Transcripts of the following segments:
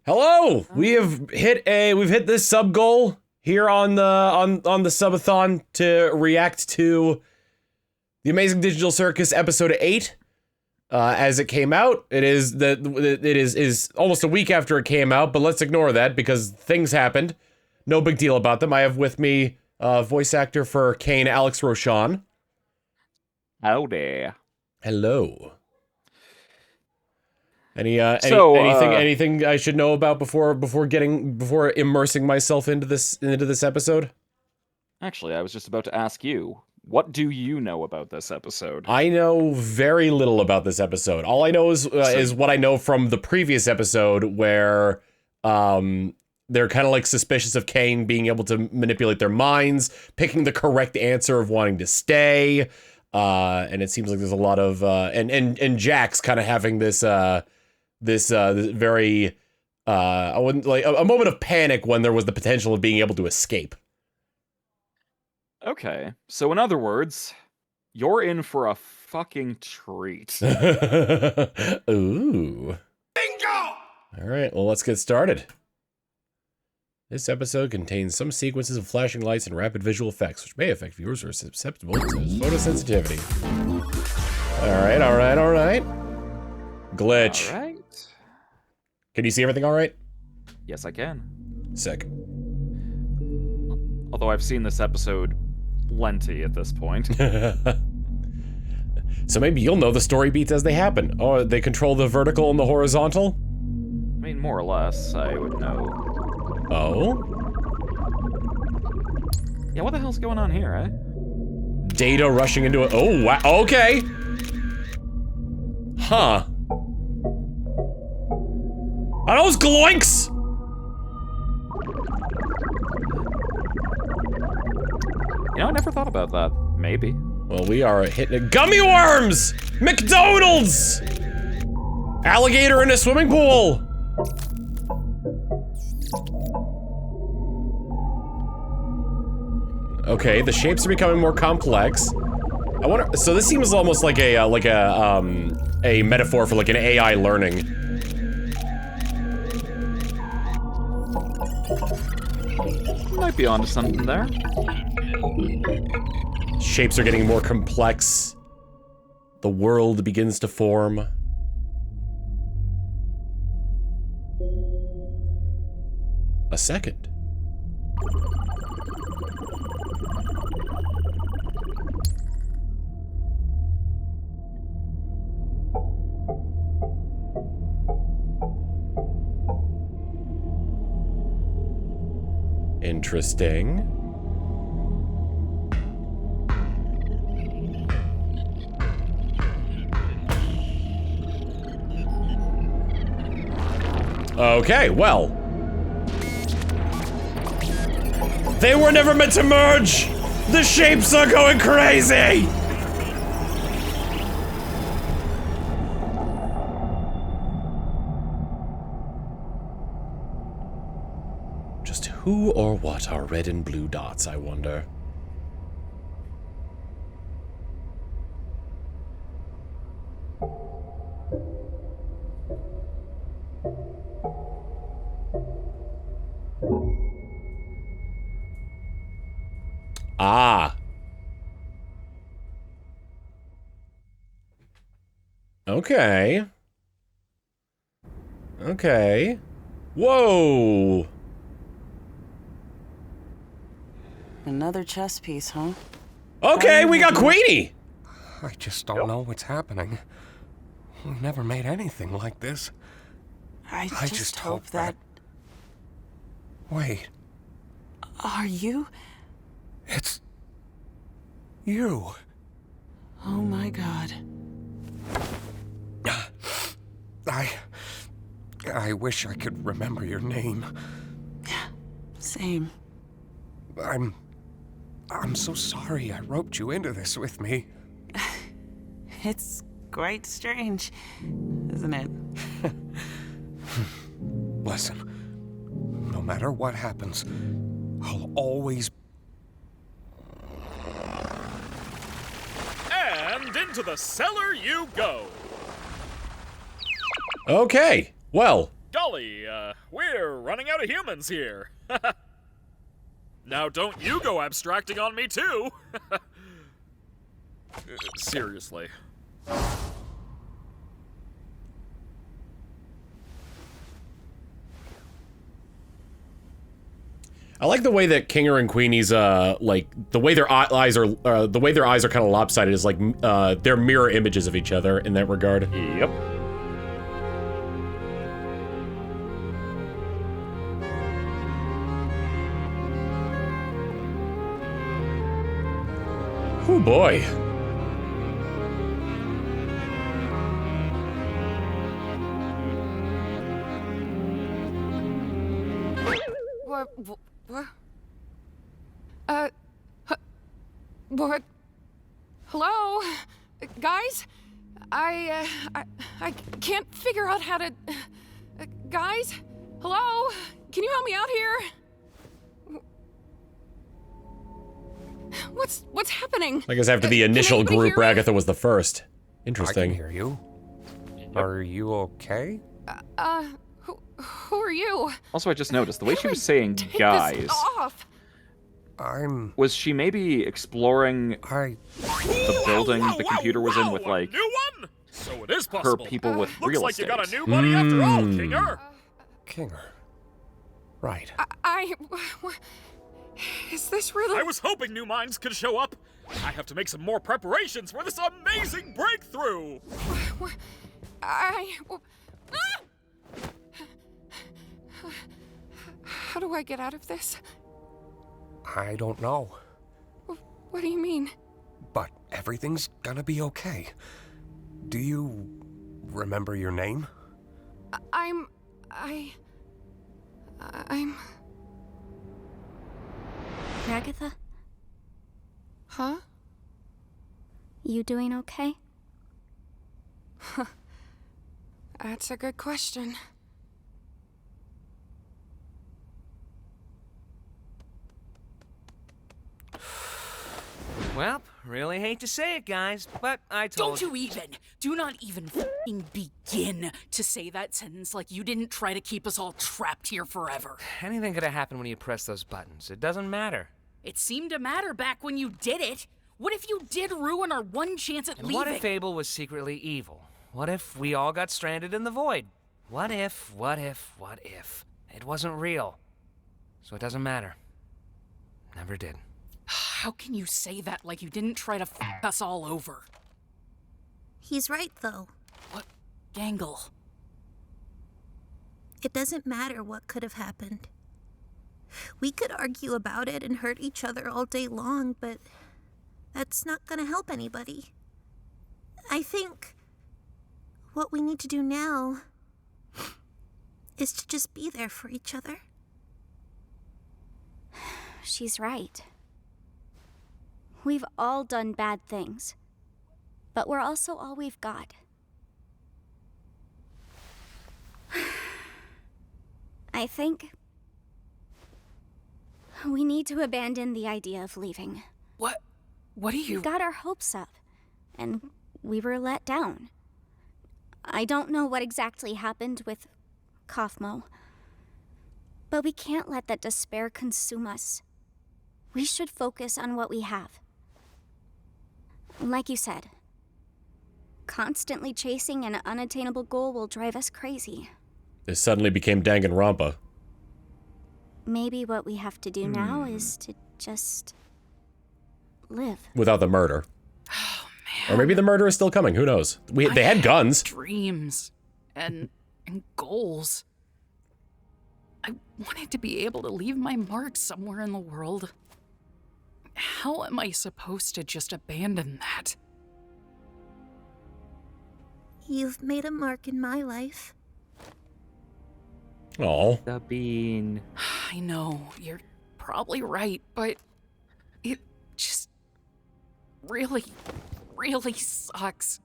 Hello! We've hit this sub goal here on the subathon to react to The Amazing Digital Circus episode 8 as it came out. It is almost a week after it came out, but let's ignore that because things happened. No big deal about them. I have with me voice actor for Kane, Alex Rochon. Howdy. Hello. Anything I should know about before immersing myself into this episode? Actually, I was just about to ask you, what do you know about this episode? I know very little about this episode. All I know is what I know from the previous episode, where they're kind of like suspicious of Kane being able to manipulate their minds, picking the correct answer of wanting to stay, and it seems like there's a lot of and Jax kind of having this very I wouldn't like a moment of panic when there was the potential of being able to escape. Okay, so in other words, you're in for a fucking treat. Ooh. Bingo! All right, well, let's get started. This episode contains some sequences of flashing lights and rapid visual effects, which may affect viewers who are susceptible to photosensitivity. All right. Glitch. All right. Can you see everything all right? Yes, I can. Sick. Although I've seen this episode plenty at this point. So maybe you'll know the story beats as they happen. Oh, they control the vertical and the horizontal? I mean, more or less, I would know. Oh? Yeah, what the hell's going on here, eh? Data rushing into it. Oh, wow. Okay. Huh. Are those gloinks? You know, I never thought about that. Maybe. Well, we are hitting gummy worms! McDonald's! Alligator in a swimming pool! Okay, the shapes are becoming more complex. I wonder, so this seems almost like a metaphor for like an AI learning. Might be onto something there. Shapes are getting more complex. The world begins to form. A second. Interesting. Okay, well. They were never meant to merge! The shapes are going crazy! Just who or what are red and blue dots, I wonder? Ah. Okay. Okay. Whoa! Another chess piece, huh? Okay, we got Queenie! I just don't know what's happening. We never made anything like this. I just hope that... Wait, Are you? it's... you. Oh my god. I wish I could remember your name. Same. I'm so sorry I roped you into this with me. It's quite strange, isn't it? Listen, no matter what happens, I'll always... And into the cellar you go. Okay, well, golly, we're running out of humans here. Now don't you go abstracting on me too. Seriously. I like the way that Kinger and Queenie's like the way their eyes are kind of lopsided is like they're mirror images of each other in that regard. Yep. Oh boy. What? Hello? Guys? I can't figure out how to... guys? Hello? Can you help me out here? What's happening? I guess after the initial Can anybody group, hear me? Agatha was the first. I can Interesting. hear you. Are you okay? Who are you? Also, I just noticed the way she was saying Take guys. this off. Was she maybe exploring the building the computer was in with, like, a new one? So it is her possible. people with Looks real like estate? you got a new buddy after all, Kinger. Kinger. Right. Is this really... I was hoping new minds could show up. I have to make some more preparations for this amazing breakthrough. How do I get out of this? I don't know. What do you mean? But everything's gonna be okay. Do you remember your name? I'm... Agatha, Huh? you doing okay? That's a good question. Well, really hate to say it, guys, but I told Don't you even! Do not even f***ing begin to say that sentence like you didn't try to keep us all trapped here forever. Anything could have happened when you press those buttons. It doesn't matter. It seemed to matter back when you did it. What if you did ruin our one chance at And leaving? what if Abel was secretly evil? What if we all got stranded in the void? What if it wasn't real? So it doesn't matter. Never did. How can you say that like you didn't try to f*** us all over? He's right, though. What? Gangle. It doesn't matter what could have happened. We could argue about it and hurt each other all day long, but that's not gonna help anybody. I think what we need to do now is to just be there for each other. She's right. We've all done bad things, but we're also all we've got. I think we need to abandon the idea of leaving. What do you... We got our hopes up, and we were let down. I don't know what exactly happened with Kaufmo, but we can't let that despair consume us. We should focus on what we have. Like you said, constantly chasing an unattainable goal will drive us crazy. It suddenly became Danganronpa. Maybe what we have to do now is to just live. Without the murder. Oh, man. Or maybe the murder is still coming, who knows? They had guns. Dreams and goals. I wanted to be able to leave my mark somewhere in the world. How am I supposed to just abandon that? You've made a mark in my life. Oh. The bean. I know, you're probably right, but it just really sucks.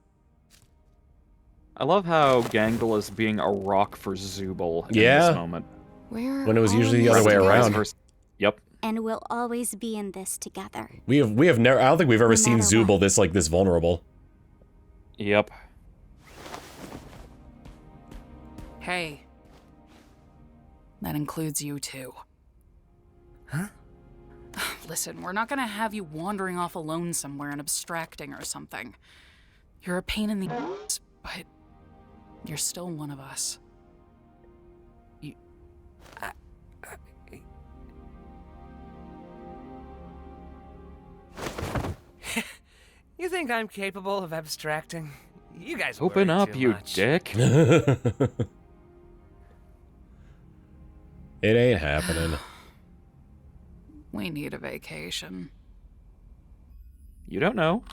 I love how Gangle is being a rock for Zubul in Yeah. this moment. Where When it was all usually the this other way together? around. Yep. And we'll always be in this together. We have never. I don't think we've ever No seen matter Zubul what. this vulnerable. Yep. Hey, That includes you too. Huh? Listen, we're not gonna have you wandering off alone somewhere and abstracting or something. You're a pain in the ass, but you're still one of us. You think I'm capable of abstracting? You guys Open worry up, too you much. dick. It ain't happening. We need a vacation. You don't know.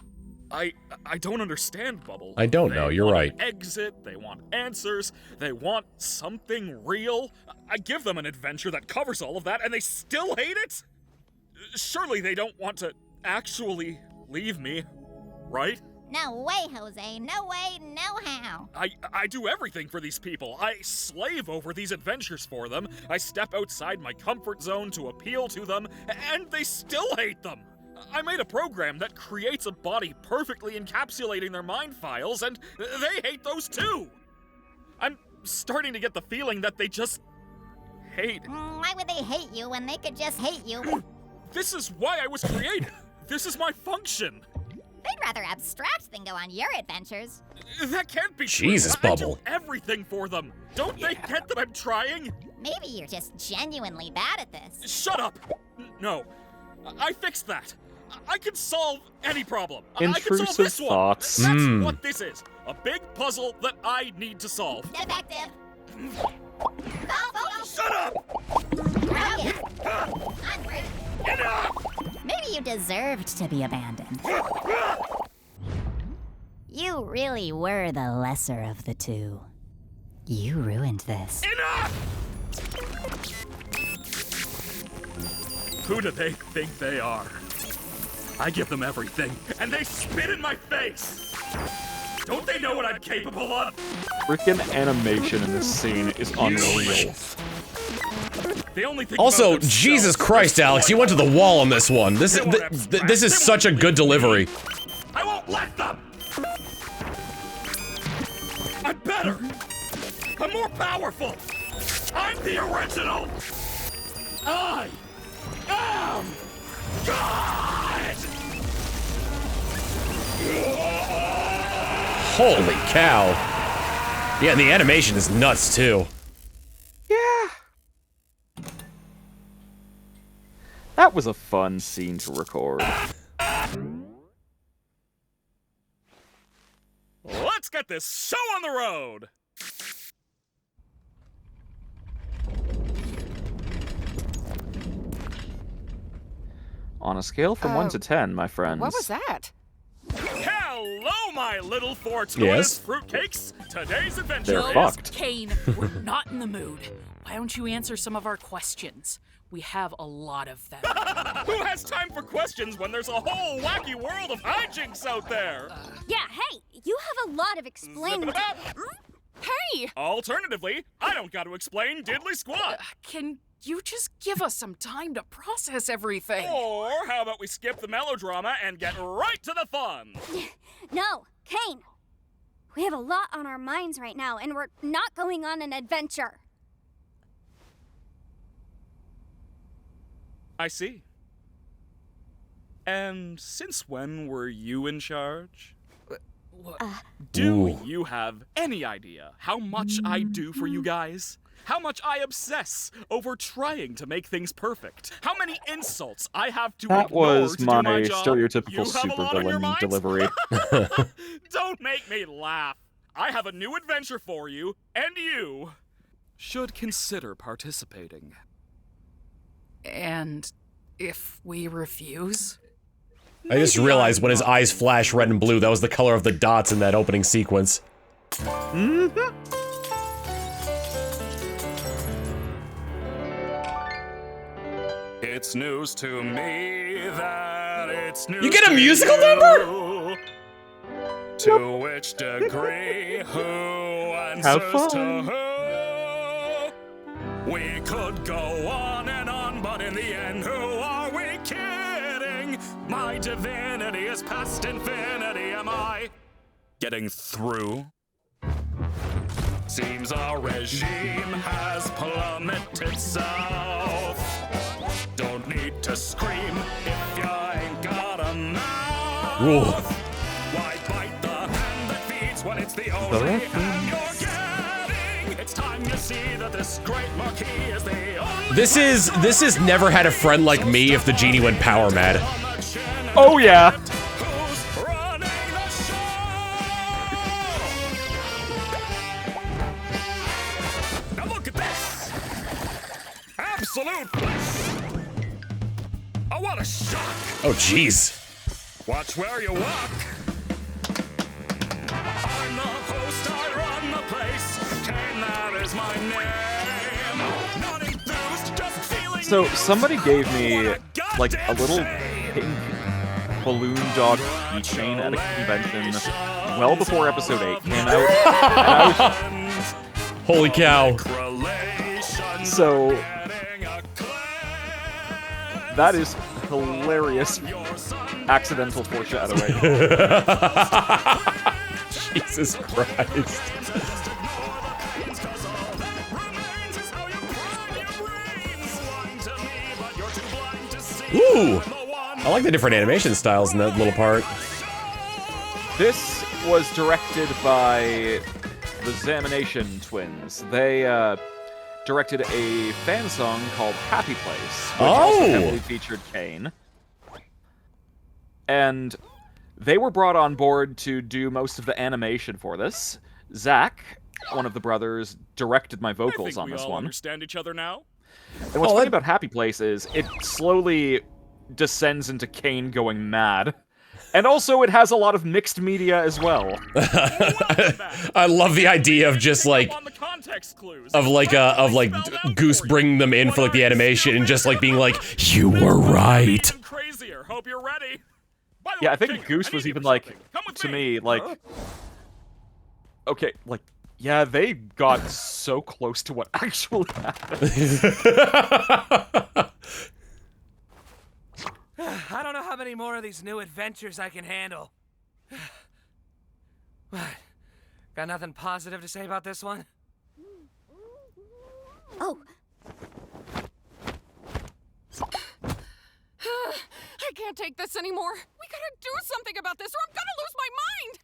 I don't understand, Bubble. I don't know, you're right. An exit, they want answers, they want something real. I give them an adventure that covers all of that, and they still hate it? Surely they don't want to actually leave me, right? No way, Jose. No way, no how. I do everything for these people. I slave over these adventures for them. I step outside my comfort zone to appeal to them, and they still hate them. I made a program that creates a body perfectly encapsulating their mind files, and they hate those too. I'm starting to get the feeling that they just hate. Why would they hate you when they could just hate you? This is why I was created. This is my function. They'd rather abstract than go on your adventures. That can't be true. Jesus, I Bubble. do everything for them. Don't they get that I'm trying? Maybe you're just genuinely bad at this. Shut up. No. I fixed that. I can solve any problem. I can solve Intrusive this one. thoughts. That's what this is. A big puzzle that I need to solve. Defective. Shut up! Maybe you deserved to be abandoned. You really were the lesser of the two. You ruined this. Enough! Who do they think they are? I give them everything, and they spit in my face! Don't they know what I'm capable of? Freaking animation in this scene is unreal. They only think Also, about themselves. Jesus Christ, Alex, you went to the wall on this one. This is such a good delivery. I won't let them! I'm better! I'm more powerful! I'm the original! I am God! Holy cow. Yeah, and the animation is nuts, too. Yeah. That was a fun scene to record. Let's get this show on the road! On a scale from 1 to 10, my friends. What was that? Hello, my little fortuitous Yes? fruitcakes! Today's adventure They're is... fucked. Kane, we're not in the mood. Why don't you answer some of our questions? We have a lot of them. Who has time for questions when there's a whole wacky world of hijinks out there? Yeah, hey, you have a lot of explaining. Hey! Alternatively, I don't got to explain diddly squat. Can you just give us some time to process everything? Or how about we skip the melodrama and get right to the fun? No, Kane. We have a lot on our minds right now, and we're not going on an adventure. I see. And since when were you in charge? Do you have any idea how much I do for you guys? How much I obsess over trying to make things perfect? How many insults I have to That ignore was to my do my job? stereotypical You have a lot on your supervillain minds? delivery. Don't make me laugh. I have a new adventure for you, and you should consider participating. And if we refuse? I just realized when his eyes flash red and blue, that was the color of the dots in that opening sequence. It's news to me that it's news. You get a to musical you. number? To which degree, who answers to who? We could go on and on, but in the end, who are we kidding? My divinity is past infinity. Am I getting through? Seems our regime has plummeted south. Don't need to scream if you ain't got a mouth. Ooh. Why bite the hand that feeds when it's the only hand you're getting? It's time you see that this great marquee is the only. This is never had a friend like me if the genie went power mad. Oh yeah. Who's running the show? Now look at this. Absolute bliss. Oh, what a shock. Oh jeez. Watch where you walk. I'm the host, I run the place. Kane, that is my name. Not enthused, just feeling. So somebody gave me like a little pink balloon dog keychain at a convention well before episode 8 came out. And Holy cow. so that is hilarious accidental foreshadowing. Jesus Christ. Ooh! I like the different animation styles in that little part. This was directed by the Zamination twins. They directed a fan song called Happy Place, which also heavily featured Kane. And they were brought on board to do most of the animation for this. Zach, one of the brothers, directed my vocals on this one. Understand each other now? And what's funny about Happy Place is it slowly descends into Kane going mad. And also it has a lot of mixed media as well. I love the idea of just like Goose bringing them in for like the animation and just like being like, you were right. Hope you're ready. Yeah, I think Goose was even like, to me, like, okay, like, yeah, they got so close to what actually happened. I don't know how many more of these new adventures I can handle. What? Got nothing positive to say about this one? Oh. I can't take this anymore. We gotta do something about this or I'm gonna lose my mind!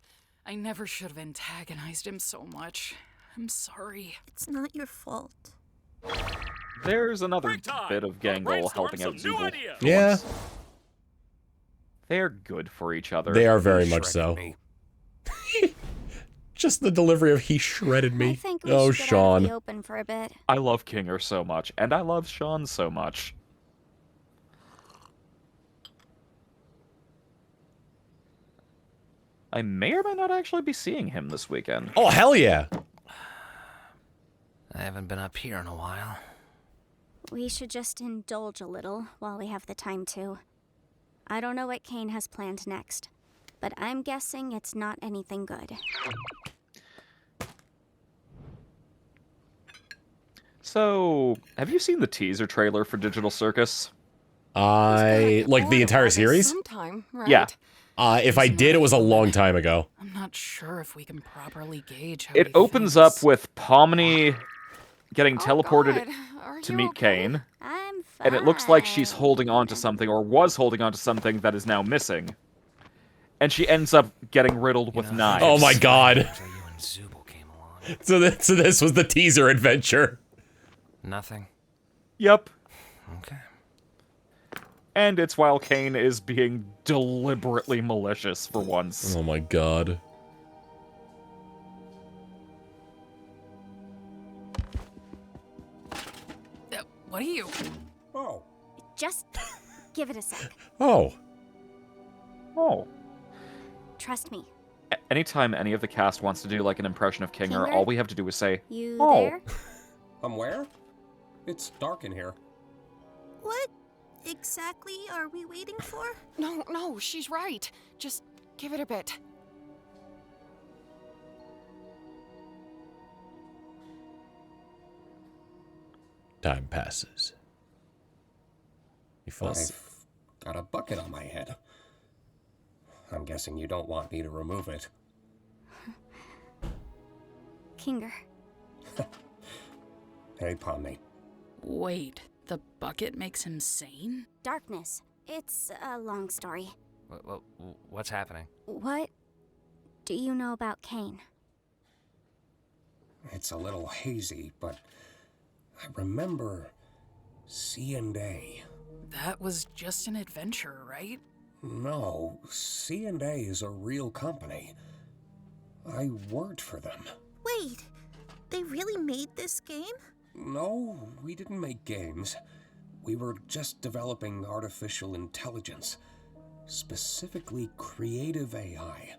I never should have antagonized him so much. I'm sorry. It's not your fault. There's another bit of Gangle helping out Zooble. Yeah. They're good for each other. They are very much so. Just the delivery of "he shredded me." I think we oh, should Sean. Get out of the open for a bit. I love Kinger so much, and I love Sean so much. I may or may not actually be seeing him this weekend. Oh, hell yeah. I haven't been up here in a while. We should just indulge a little while we have the time to. I don't know what Kane has planned next, but I'm guessing it's not anything good. So, have you seen the teaser trailer for Digital Circus? Like the entire series? Sometime, right? Yeah. If I did, it was a long time ago. I'm not sure if we can properly gauge how It he opens thinks. up with Pomni getting teleported God. Are to you meet okay? Kane. I'm fine. And it looks like she's holding on to something, or was holding on to something that is now missing. And she ends up getting riddled with knives. Oh my god. After you and Zooble came along. So this was the teaser adventure. Nothing? Yep. Okay. And it's while Kane is being deliberately malicious for once. Oh my god. What are you? Oh. Just give it a sec. Oh. Oh. Trust me. Anytime any of the cast wants to do like an impression of Kinger, Kinger? all we have to do is say, You "Oh." there? I'm where? It's dark in here. What exactly are we waiting for? No, she's right. Just give it a bit. Time passes. He falls. I've got a bucket on my head. I'm guessing you don't want me to remove it. Kinger, Hey, Pomni. Wait, the bucket makes him sane? Darkness. It's a long story. What's happening? What do you know about Kane? It's a little hazy, but I remember C&A. That was just an adventure, right? No, C&A is a real company. I worked for them. Wait, they really made this game? No, we didn't make games. We were just developing artificial intelligence. Specifically creative AI.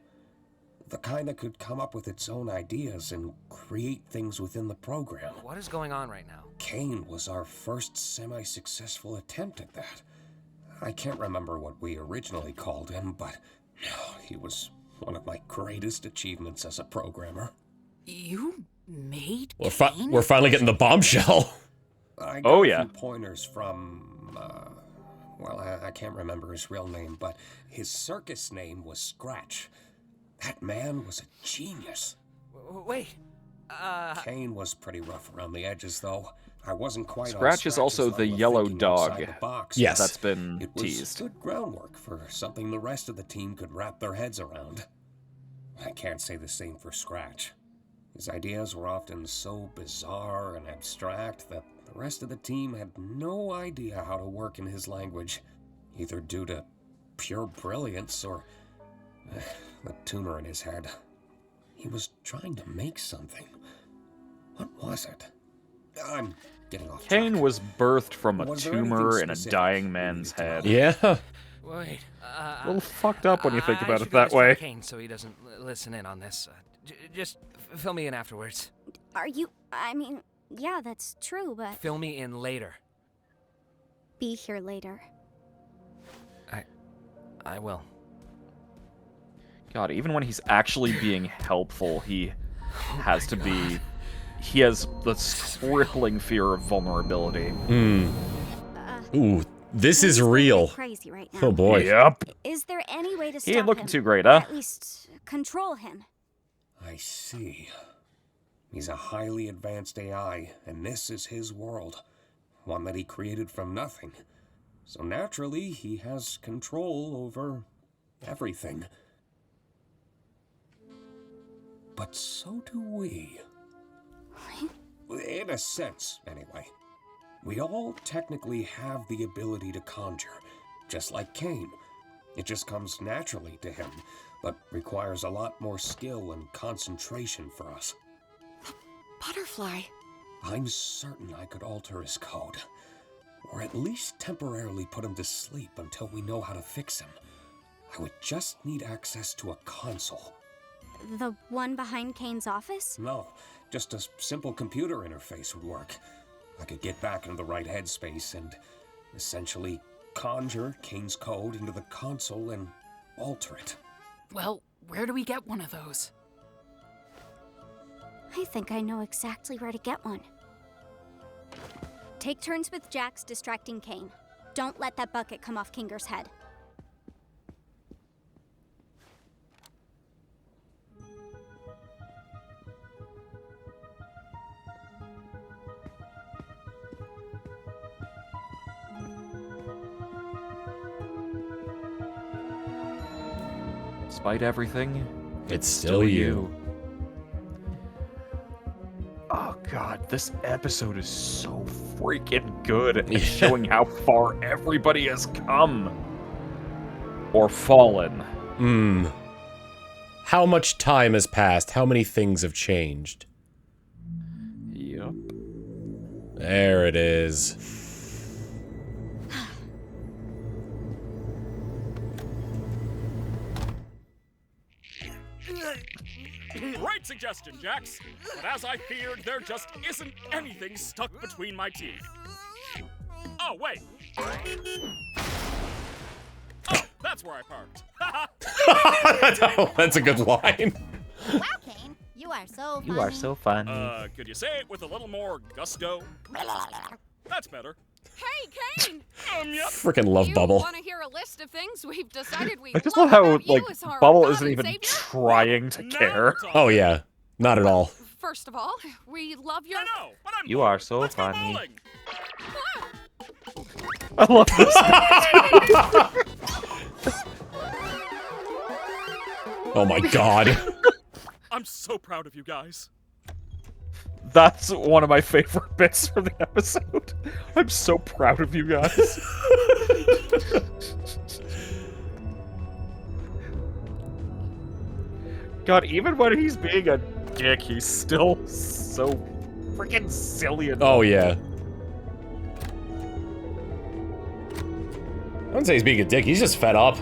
The kind that could come up with its own ideas and create things within the program. What is going on right now? Kane was our first semi-successful attempt at that. I can't remember what we originally called him, but he was one of my greatest achievements as a programmer. You made We're Kane? finally getting the bombshell. I got a few pointers from, well, I can't remember his real name, but his circus name was Scratch. That man was a genius. Wait, Kane was pretty rough around the edges, though. I wasn't quite Scratch is also the yellow dog. Yes. That's been it was teased. good groundwork for something the rest of the team could wrap their heads around. I can't say the same for Scratch. His ideas were often so bizarre and abstract that the rest of the team had no idea how to work in his language, either due to pure brilliance or the tumor in his head. He was trying to make something. What was it? I'm getting off track. Kane was birthed from a Was there tumor anything in a specific dying you man's needed to head. know? Yeah. wait. A little fucked up when you think I about should it go that destroy way. Kane so he doesn't listen in on this. Just fill me in afterwards. Are you... I mean, yeah, that's true, but... Fill me in later. Be here later. I will. God, even when he's actually being helpful, he has to be... He has the crippling fear of vulnerability. Ooh, this is real. Crazy right now. Oh boy. Yep. Is there any way to stop He ain't looking him? too great, Or huh? at least control him. I see. He's a highly advanced AI, and this is his world. One that he created from nothing. So naturally, he has control over everything. But so do we. In a sense, anyway. We all technically have the ability to conjure, just like Kane. It just comes naturally to him, but requires a lot more skill and concentration for us. Butterfly. I'm certain I could alter his code, or at least temporarily put him to sleep until we know how to fix him. I would just need access to a console. The one behind Kane's office? No, just a simple computer interface would work. I could get back into the right headspace and essentially conjure Kane's code into the console and alter it. Well, where do we get one of those? I think I know exactly where to get one. Take turns with Jax distracting Kane. Don't let that bucket come off Kinger's head. Despite everything, It's still you. Oh god, this episode is so freaking good at showing how far everybody has come. Or fallen. How much time has passed? How many things have changed? Yep. There it is. Great suggestion, Jax. But as I feared, there just isn't anything stuck between my teeth. Oh, wait. Oh, that's where I parked. That's a good line. Wow, Kane, you are so funny. You are so funny. Could you say it with a little more gusto? That's better. Hey, Kane! Yep. Freaking love You Bubble. want to hear a list of things we've decided we I just love love how, about you like, as our Bubble God isn't and even Savior? trying to Now care. we're talking. Oh yeah, not at all. First of all, we love your. I know, but I'm You bored. are so Let's go funny. bowling. I love this. Oh my god. I'm so proud of you guys. That's one of my favorite bits from the episode. I'm so proud of you guys. God, even when he's being a dick, he's still so freaking silly and Oh yeah. I wouldn't say he's being a dick, he's just fed up.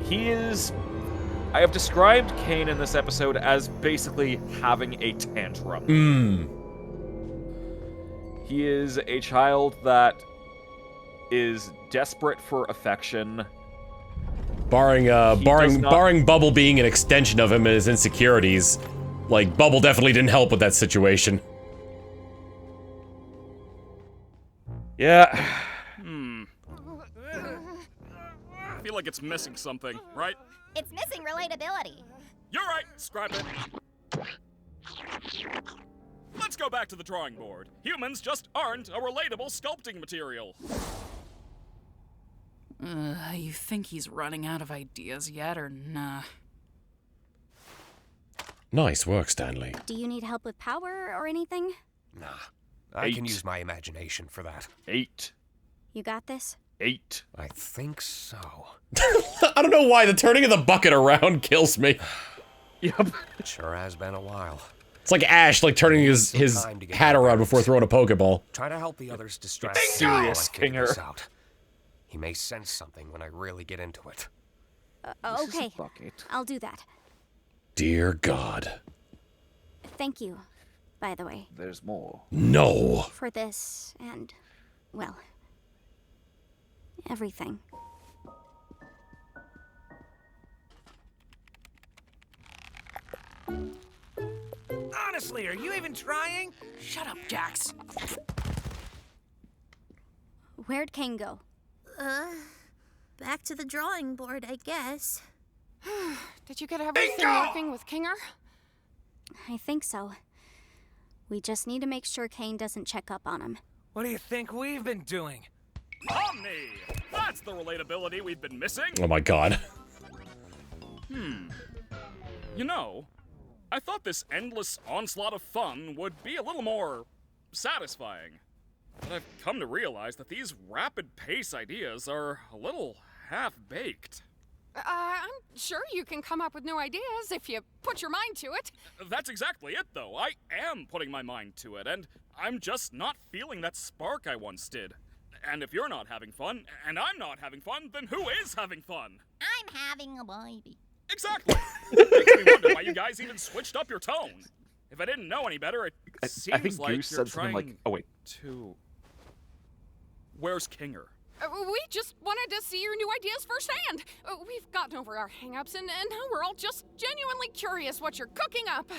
He is... I have described Kane in this episode as basically having a tantrum. He is a child that is desperate for affection. Barring does not- barring Bubble being an extension of him and his insecurities, like Bubble definitely didn't help with that situation. Yeah. I feel like it's missing something, right? It's missing relatability. You're right, scrap it. Let's go back to the drawing board. Humans just aren't a relatable sculpting material. You think he's running out of ideas yet, or nah? Nice work, Stanley. Do you need help with power or anything? Nah, I can 8. use my imagination for that. 8. You got this? 8. I think so. I don't know why the turning of the bucket around kills me. Yep. It sure has been a while. It's like Ash, like turning his hat around before throwing a Pokeball. Try to help the others distract It's me while I serious, figure Kinger. this out. He may sense something when I really get into it. Okay, I'll do that. Dear God. Thank you, by the way, There's more. No. for this and, well, everything. Honestly, are you even trying? Shut up, Jax. Where'd Kane go? Back to the drawing board, I guess. Did you get everything working with Kinger? I think so. We just need to make sure Kane doesn't check up on him. What do you think we've been doing? Omni! That's the relatability we've been missing. Oh my God. You know, I thought this endless onslaught of fun would be a little more satisfying. But I've come to realize that these rapid pace ideas are a little half-baked. I'm sure you can come up with new ideas if you put your mind to it. That's exactly it, though. I am putting my mind to it, and I'm just not feeling that spark I once did. And if you're not having fun, and I'm not having fun, then who is having fun? I'm having a baby. Exactly. Makes me wonder why you guys even switched up your tone. If I didn't know any better, it seems I think like Goose you're said something trying like, oh wait. to... Where's Kinger? We just wanted to see your new ideas firsthand. We've gotten over our hang-ups, and now we're all just genuinely curious what you're cooking up.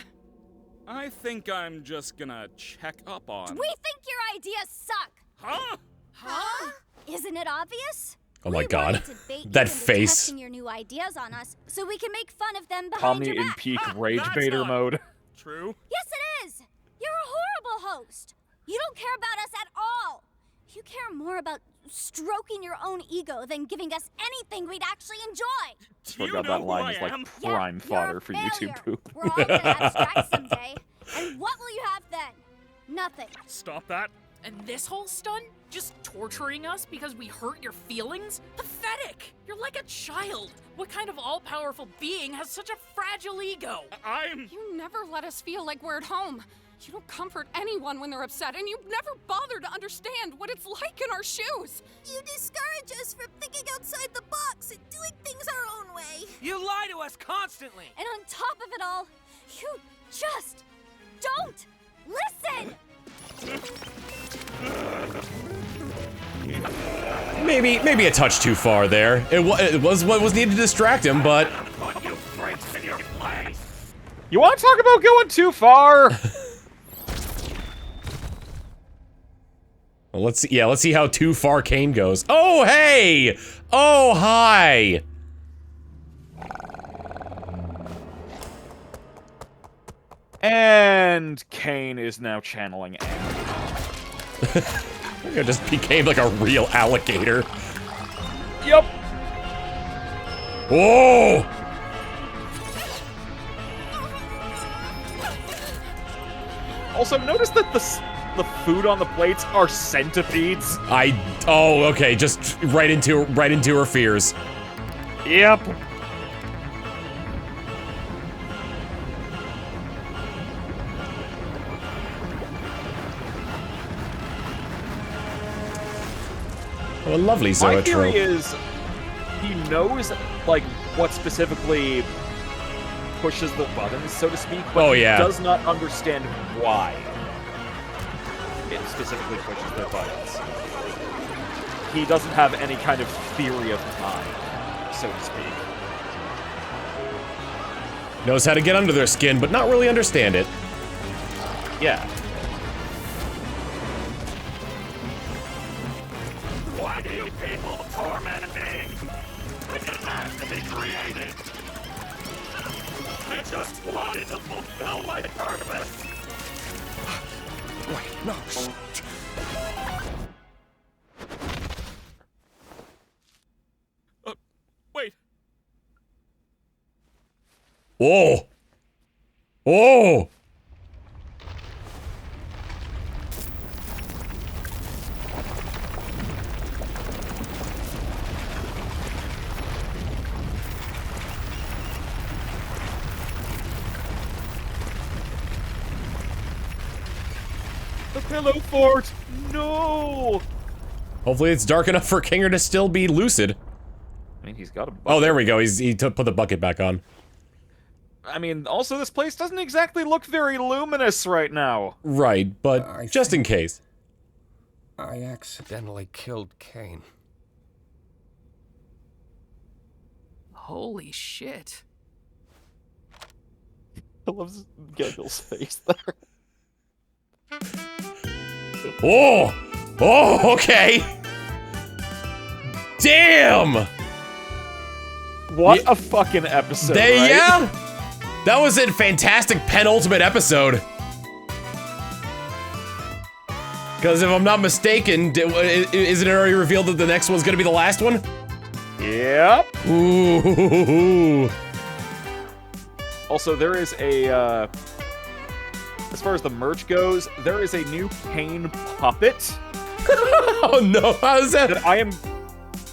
I think I'm just gonna check up on... We think your ideas suck! Huh? Huh? Isn't it obvious? Oh my We God. wanted to bait you That into face. testing your new ideas on us, so we can make fun of them behind Omni your in back. peak Ah, rage that's baiter not- mode. True. Yes, it is! You're a horrible host! You don't care about us at all! You care more about stroking your own ego than giving us anything we'd actually enjoy! Do you Forgot know that who line I is like am? Yeah, prime you're fodder a for failure. YouTube poop. We're all gonna abstract someday. And what will you have then? Nothing. Stop that. And this whole stunt? Just torturing us because we hurt your feelings? Pathetic! You're like a child! What kind of all-powerful being has such a fragile ego? I'm... You never let us feel like we're at home. You don't comfort anyone when they're upset, and you never bother to understand what it's like in our shoes. You discourage us from thinking outside the box and doing things our own way. You lie to us constantly. And on top of it all, you just don't listen! Maybe a touch too far there. It was what was needed to distract him, but You want to talk about going too far? well, let's see how too far Kane goes. Oh hey! Oh hi! And Kane is now channeling anger. It just became like a real alligator. Yep. Whoa! Also, notice that the food on the plates are centipedes. Oh, okay, just right into her fears. Yep. Oh, a lovely My zoetrope. theory is he knows, like, what specifically pushes the buttons, so to speak, but he does not understand why it specifically pushes the buttons. He doesn't have any kind of theory of time, so to speak. Knows how to get under their skin, but not really understand it. Yeah. Why do you people torment me? It didn't have to be created. I just wanted to fulfill my purpose. Wait, no. Wait. Whoa! Whoa! The pillow fort! No! Hopefully it's dark enough for Kinger to still be lucid. I mean, he's got a bucket. Oh, there we go. He put the bucket back on. I mean, also, this place doesn't exactly look very luminous right now. Right, but just in case. I accidentally killed Kane. Holy shit. I love Gabriel's face there. Oh! Oh, okay! Damn! What a fucking episode, right? Yeah! That was a fantastic penultimate episode. Because if I'm not mistaken, isn't it already revealed that the next one's gonna be the last one? Yep. Ooh. Also, there is a, as far as the merch goes, there is a new Kane puppet. Oh no, how's that? I am,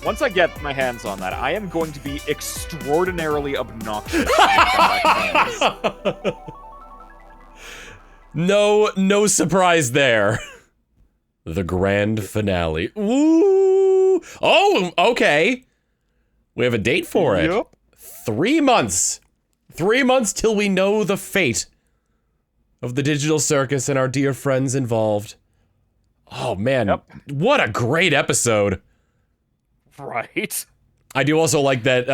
once I get my hands on that, I am going to be extraordinarily obnoxious. No surprise there. The grand finale. Ooh. Oh, okay. We have a date for it. Yep. 3 months. 3 months till we know the fate of the digital circus and our dear friends involved. Oh man, what a great episode. Right. I do also like that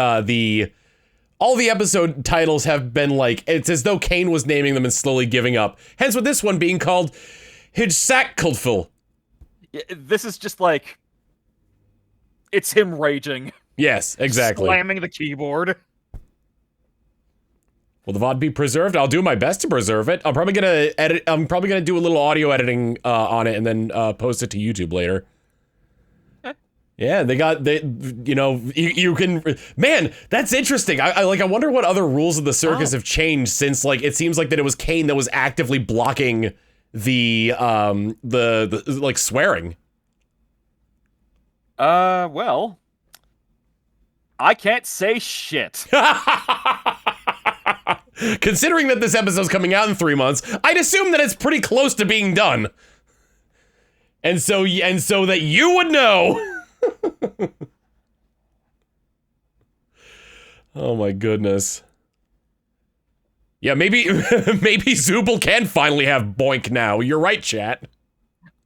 all the episode titles have been like, it's as though Kane was naming them and slowly giving up. Hence with this one being called Hijsakkulful. Yeah, this is just like, it's him raging. Yes, exactly. Slamming the keyboard. Will the VOD be preserved? I'll do my best to preserve it. I'm probably gonna do a little audio editing on it and then post it to YouTube later. Yeah, you can, man, that's interesting. I wonder what other rules of the circus have changed since, like, it seems like that it was Kane that was actively blocking the like, swearing. Well, I can't say shit. Considering that this episode's coming out in 3 months, I'd assume that it's pretty close to being done. And so that you would know. Oh my goodness. Yeah, maybe Zooble can finally have Boink now. You're right, chat.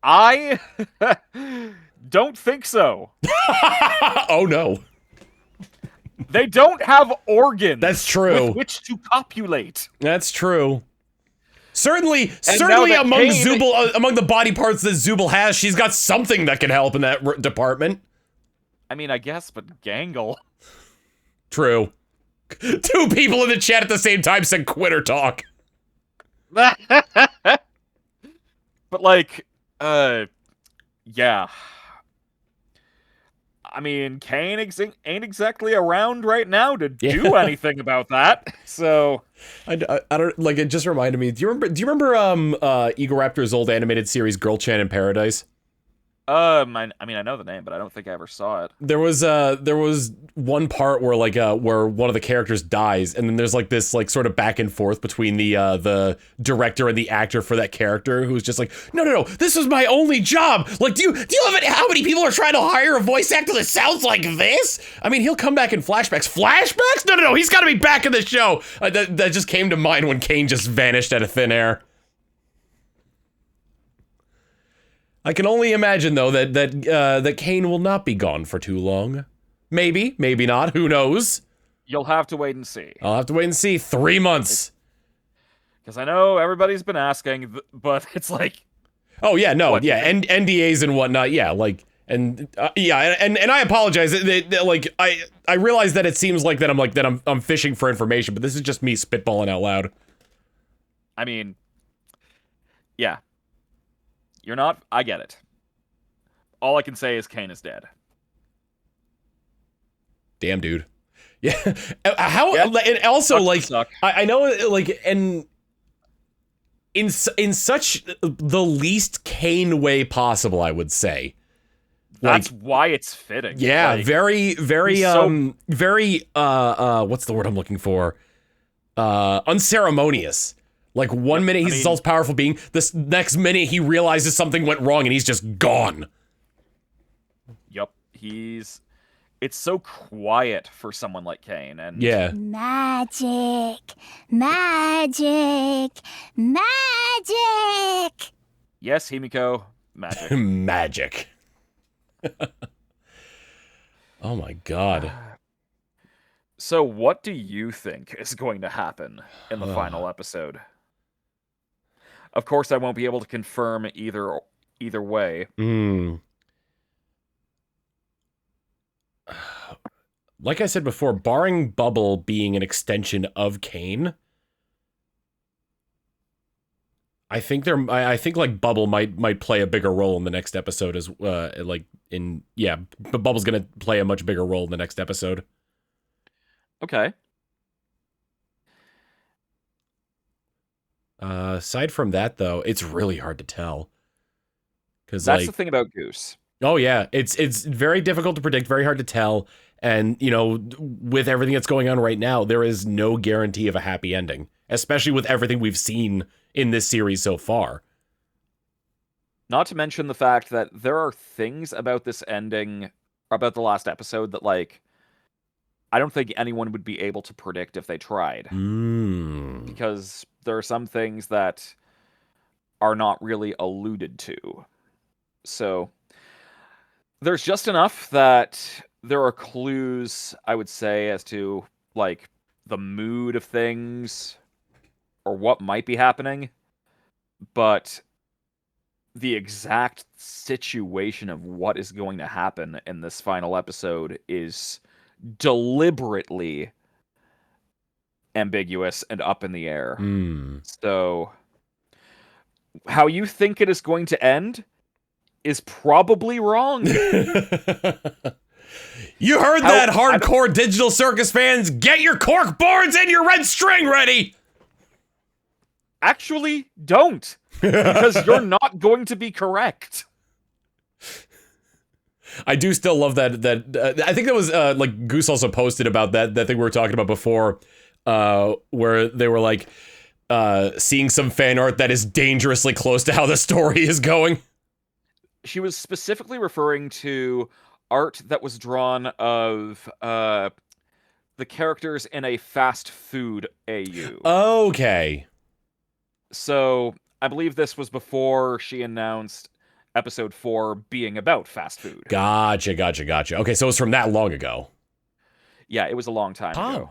I don't think so. Oh no. They don't have organs. That's true. With which to copulate. That's true. Certainly among Kane, Zooble, among the body parts that Zooble has, she's got something that can help in that department. I mean, I guess, but Gangle. True. 2 people in the chat at the same time said quitter talk. But like, yeah. I mean, Kane ain't exactly around right now to do anything about that. So I don't like. It just reminded me. Do you remember Egoraptor's old animated series Girl Chan in Paradise? I mean, I know the name, but I don't think I ever saw it. There was one part where where one of the characters dies, and then there's like this like sort of back and forth between the director and the actor for that character, who's just like, no, this was my only job. Like, do you have how many people are trying to hire a voice actor that sounds like this? I mean, he'll come back in flashbacks. Flashbacks? No, he's got to be back in the show. That just came to mind when Kane just vanished out of thin air. I can only imagine, though, that Kane will not be gone for too long. Maybe not. Who knows? You'll have to wait and see. I'll have to wait and see. 3 months. Because I know everybody's been asking, but it's like... Oh, yeah, no, yeah, and NDAs and whatnot, yeah, like... And I apologize. I realize that it seems like I'm fishing for information, but this is just me spitballing out loud. I mean, yeah. You're not. I get it. All I can say is Kane is dead. Damn, dude. Yeah. How? Yeah. And also, I know, and in such the least Kane way possible, I would say. That's why it's fitting. Yeah. Very. Very. What's the word I'm looking for? Unceremonious. Like, one minute he's this all-powerful being, this next minute he realizes something went wrong and he's just gone. Yup, it's so quiet for someone like Kane, and... Yeah. Magic! Yes, Himiko, magic. Magic. Oh my god. So what do you think is going to happen in the final episode? Of course, I won't be able to confirm either way. Like I said before, barring Bubble being an extension of Kane, I think like Bubble might play a bigger role in the next episode as but Bubble's gonna play a much bigger role in the next episode. Okay. Aside from that, though, it's really hard to tell. Because that's the thing about Goose. Oh yeah, it's very difficult to predict, very hard to tell, and with everything that's going on right now, there is no guarantee of a happy ending, especially with everything we've seen in this series so far. Not to mention the fact that there are things about this ending, about the last episode, that I don't think anyone would be able to predict if they tried. Because there are some things that are not really alluded to. So there's just enough that there are clues, I would say, as to the mood of things or what might be happening. But the exact situation of what is going to happen in this final episode is deliberately ambiguous and up in the air. So how you think it is going to end is probably wrong. You heard that, hardcore Digital Circus fans? Get your cork boards and your red string ready! Actually, don't. Because you're not going to be correct. I do still love that I think that was Goose also posted about that thing we were talking about before, where they were seeing some fan art that is dangerously close to how the story is going. She was specifically referring to art that was drawn of the characters in a fast food AU. Okay. So I believe this was before she announced episode 4 being about fast food. Gotcha. Okay, so it was from that long ago. Yeah, it was a long time ago.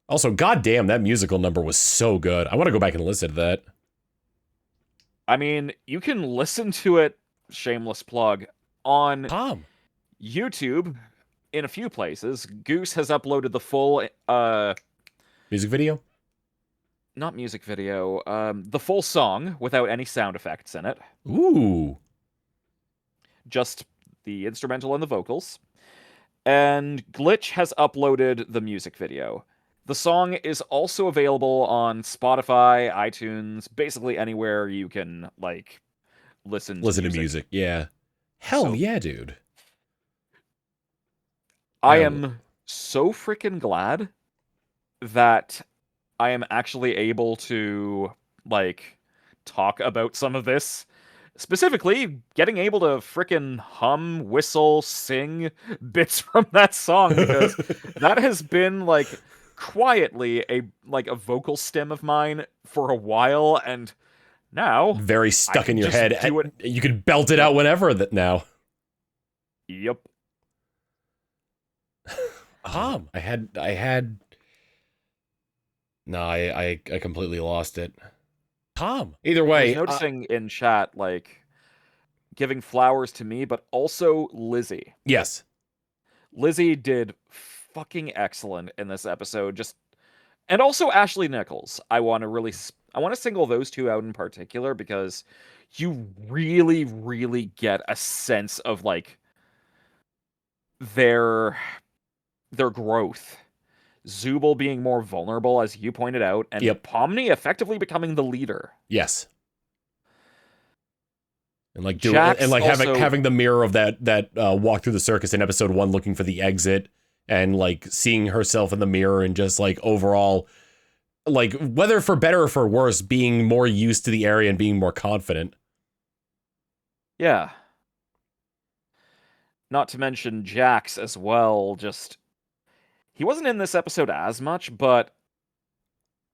Also, goddamn, that musical number was so good. I want to go back and listen to that. I mean, you can listen to it, shameless plug, on YouTube in a few places. Goose has uploaded the full music video? not music video, the full song without any sound effects in it. Ooh. Just the instrumental and the vocals. And Glitch has uploaded the music video. The song is also available on Spotify, iTunes, basically anywhere you can, like, listen to music. Yeah. Hell yeah, dude. I am so freaking glad that I am actually able to, like, talk about some of this. Specifically, getting able to frickin' hum, whistle, sing bits from that song, because that has been, like, quietly a vocal stem of mine for a while, and now very stuck in your just head. do it. You can belt it out whenever that now. Yep. I completely lost it. Either way, I was noticing in chat, like, giving flowers to me, but also Lizzie. Yes. Lizzie did fucking excellent in this episode. And also Ashley Nichols. I want to single those two out in particular, because you really, really get a sense of, like, their growth. Zubul being more vulnerable, as you pointed out, and Pomni effectively becoming the leader. Yes. And like having the mirror of that walk through the circus in episode 1, looking for the exit, and like seeing herself in the mirror, and just like overall, like whether for better or for worse, being more used to the area and being more confident. Yeah. Not to mention Jax as well. He wasn't in this episode as much, but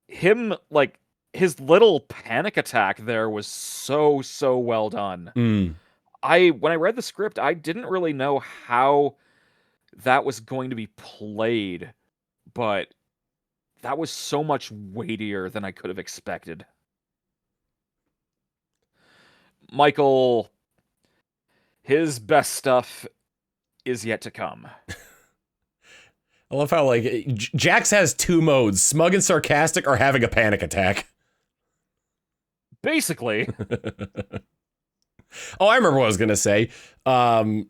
him, like, his little panic attack there was so well done. When I read the script, I didn't really know how that was going to be played, but that was so much weightier than I could have expected. Michael, his best stuff is yet to come. I love how, like, Jax has 2 modes, smug and sarcastic, or having a panic attack. Basically. Oh, I remember what I was gonna say. Kinger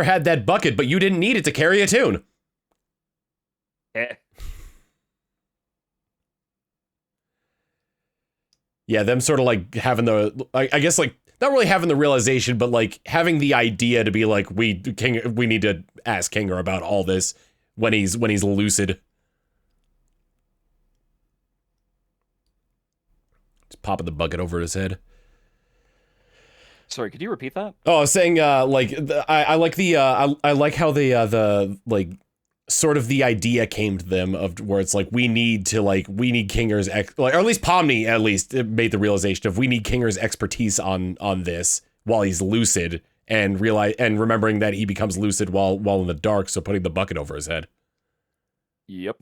had that bucket, but you didn't need it to carry a tune. Yeah, them sort of like having the, I guess, like, not really having the realization, but like having the idea to be like, we need to ask Kinger about all this when he's lucid. Just popping the bucket over his head. Sorry, could you repeat that? Oh, I was saying, I like how the like sort of the idea came to them of where it's like, we need Kinger's or at least Pomni made the realization of, we need Kinger's expertise on this while he's lucid, and remembering that he becomes lucid while in the dark, so putting the bucket over his head. Yep.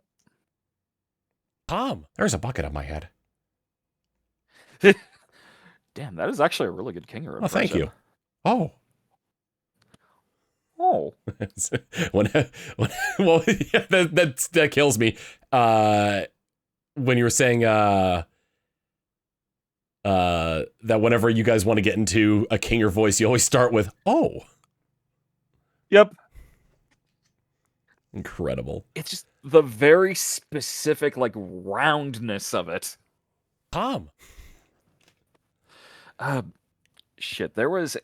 There's a bucket on my head. Damn, that is actually a really good Kinger impression. Oh, thank you. Oh. Well, yeah, that kills me. When you were saying that whenever you guys want to get into a Kinger voice, you always start with "oh." Yep. Incredible. It's just the very specific, like, roundness of it. Shit, there was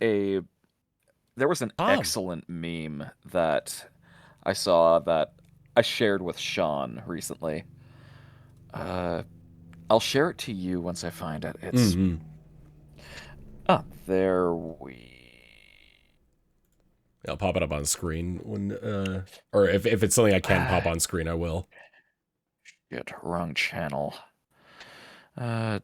an excellent meme that I saw that I shared with Sean recently. I'll share it to you once I find it. It's there we. I'll pop it up on screen when, or if it's something I can pop on screen, I will. Shit, wrong channel. There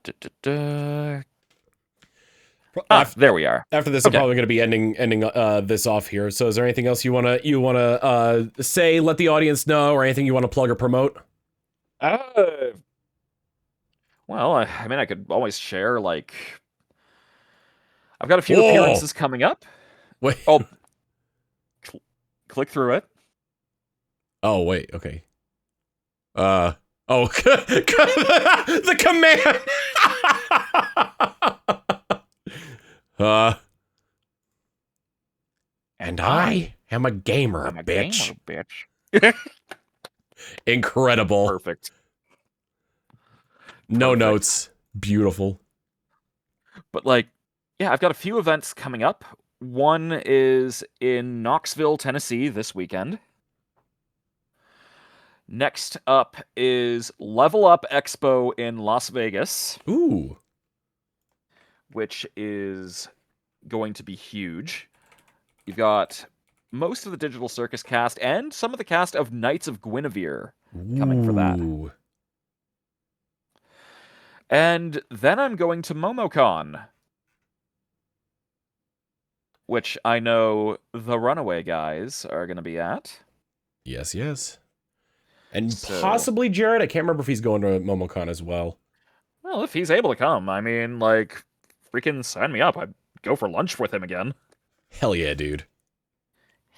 we are. After this, I'm probably going to be ending this off here. So, is there anything else you wanna say, let the audience know, or anything you want to plug or promote? Well, I mean, I could always share, like, I've got a few appearances coming up. Wait. Oh, click through it. Oh, wait. Okay. Oh, the command. And I am a gamer, I'm a bitch. gamer, bitch. Incredible. Perfect. No Perfect. notes. Beautiful. But like, yeah, I've got a few events coming up. One is in Knoxville, Tennessee this weekend. Next up is Level Up Expo in Las Vegas. Ooh. Which is going to be huge. You've got most of the Digital Circus cast and some of the cast of Knights of Guinevere coming for that. Ooh. And then I'm going to MomoCon, which I know the Runaway guys are going to be at. Yes, yes. And So- possibly Jared. I can't remember if he's going to MomoCon as well. Well, if he's able to come, I mean, like, freaking sign me up. I'd go for lunch with him again. Hell yeah, dude.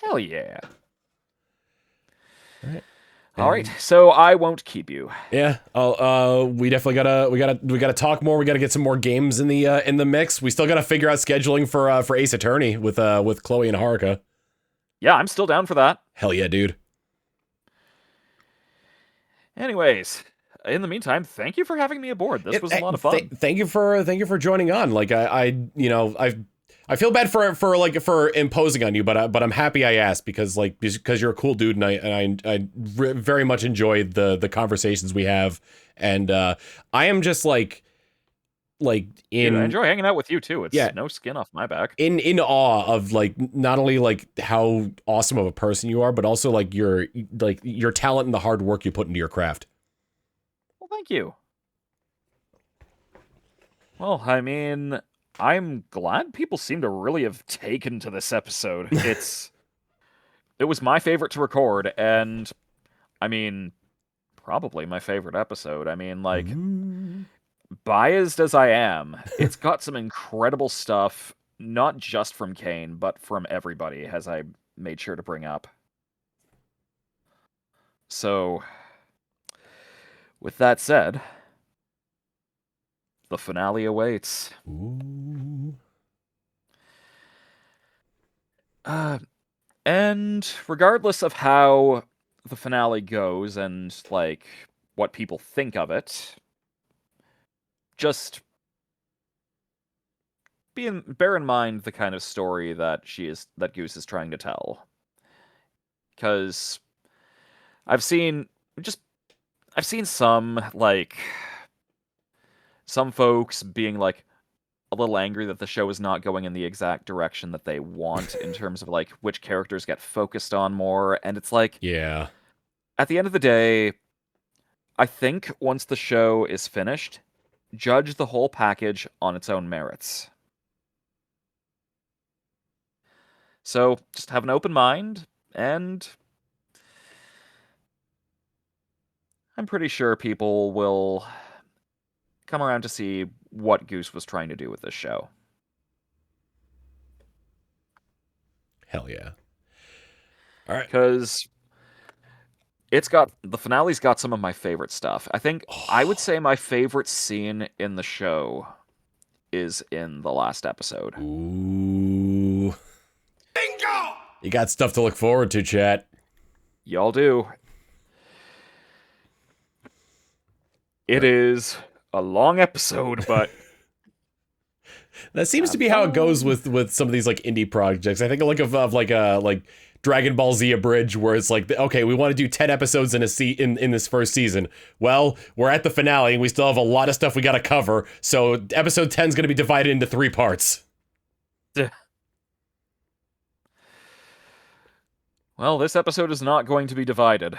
Hell yeah. All right. All right, so I won't keep you. Yeah. We definitely gotta talk more. We gotta get some more games in the mix. We still gotta figure out scheduling for Ace Attorney with Chloe and Haruka. Yeah, I'm still down for that. Hell yeah, dude. Anyways, in the meantime, thank you for having me aboard. This was a lot of fun. Thank you for joining on. Like I feel bad for imposing on you, but I'm happy I asked because you're a cool dude and I very much enjoyed the conversations we have, and I am just like Dude, I enjoy hanging out with you too. It's no skin off my back. in awe of like not only like how awesome of a person you are, but also like your talent and the hard work you put into your craft. Well, thank you. Well, I mean, I'm glad people seem to really have taken to this episode. It was my favorite to record, and I mean, probably my favorite episode. I mean, like, biased as I am, it's got some incredible stuff, not just from Kane, but from everybody, as I made sure to bring up. So, with that said, the finale awaits. Ooh. And regardless of how the finale goes and, like, what people think of it, just bear in mind the kind of story that Goose is trying to tell. Because I've seen some, like, some folks being, like, a little angry that the show is not going in the exact direction that they want in terms of, like, which characters get focused on more, and it's like... Yeah. At the end of the day, I think once the show is finished, judge the whole package on its own merits. So, just have an open mind, and I'm pretty sure people will come around to see what Goose was trying to do with this show. Hell yeah. All right. Because the finale's got some of my favorite stuff. I think I would say my favorite scene in the show is in the last episode. Ooh. Bingo! You got stuff to look forward to, chat. Y'all do. It is a long episode, but that seems to be how it goes with some of these like indie projects. I think of like Dragon Ball Z Abridged, where it's like, okay, we want to do 10 episodes in in this first season. Well, we're at the finale and we still have a lot of stuff we got to cover. So episode 10 is going to be divided into 3 parts. Well, this episode is not going to be divided.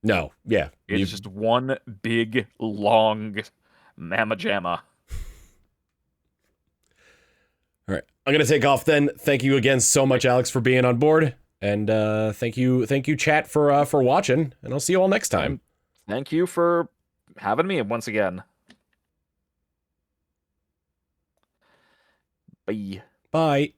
No, yeah. It's just one big, long mamma jamma. All right. I'm going to take off then. Thank you again so much, Alex, for being on board. And thank you, chat, for watching. And I'll see you all next time. Thank you for having me once again. Bye. Bye.